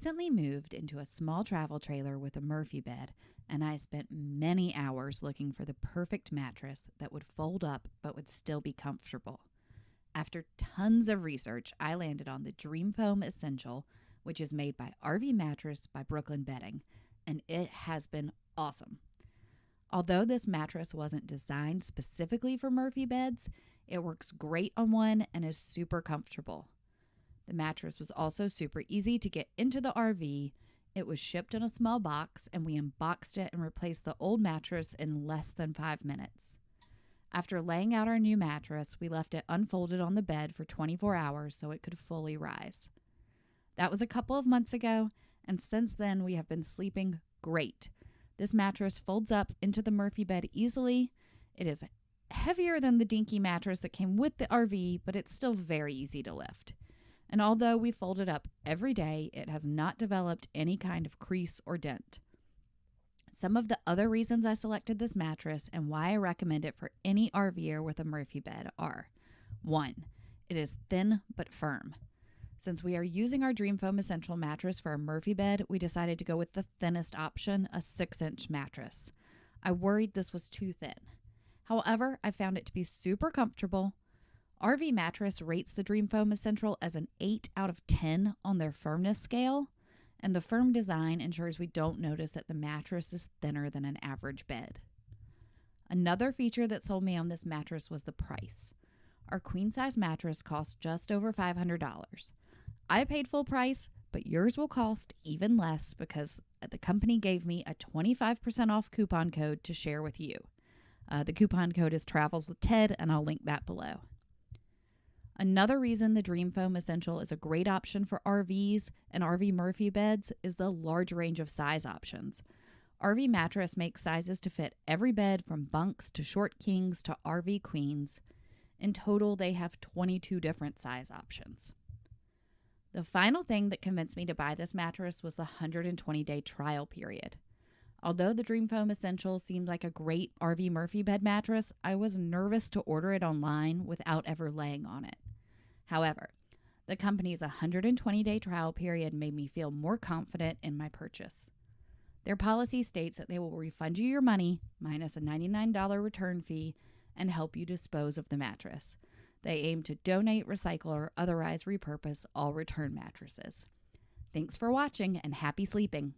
Recently moved into a small travel trailer with a Murphy bed, and I spent many hours looking for the perfect mattress that would fold up but would still be comfortable. After tons of research, I landed on the Dreamfoam Essential, which is made by RV Mattress by Brooklyn Bedding, and it has been awesome. Although this mattress wasn't designed specifically for Murphy beds, it works great on one and is super comfortable. The mattress was also super easy to get into the RV. It was shipped in a small box, and we unboxed it and replaced the old mattress in less than 5 minutes. After laying out our new mattress, we left it unfolded on the bed for 24 hours so it could fully rise. That was a couple of months ago, and since then we have been sleeping great. This mattress folds up into the Murphy bed easily. It is heavier than the dinky mattress that came with the RV, but it's still very easy to lift. And although we fold it up every day, it has not developed any kind of crease or dent. Some of the other reasons I selected this mattress and why I recommend it for any RVer with a Murphy bed are: 1. It is thin but firm. Since we are using our Dreamfoam Essential mattress for a Murphy bed, we decided to go with the thinnest option, a 6-inch mattress. I worried this was too thin. However, I found it to be super comfortable. RV Mattress rates the Dreamfoam Essential as an 8 out of 10 on their firmness scale, and the firm design ensures we don't notice that the mattress is thinner than an average bed. Another feature that sold me on this mattress was the price. Our queen-size mattress cost just over $500. I paid full price, but yours will cost even less because the company gave me a 25% off coupon code to share with you. The coupon code is Travels with Ted, and I'll link that below. Another reason the Dreamfoam Essential is a great option for RVs and RV Murphy beds is the large range of size options. RV Mattress makes sizes to fit every bed, from bunks to short kings to RV queens. In total, they have 22 different size options. The final thing that convinced me to buy this mattress was the 120-day trial period. Although the Dreamfoam Essential seemed like a great RV Murphy bed mattress, I was nervous to order it online without ever laying on it. However, the company's 120-day trial period made me feel more confident in my purchase. Their policy states that they will refund you your money, minus a $99 return fee, and help you dispose of the mattress. They aim to donate, recycle, or otherwise repurpose all return mattresses. Thanks for watching, and happy sleeping.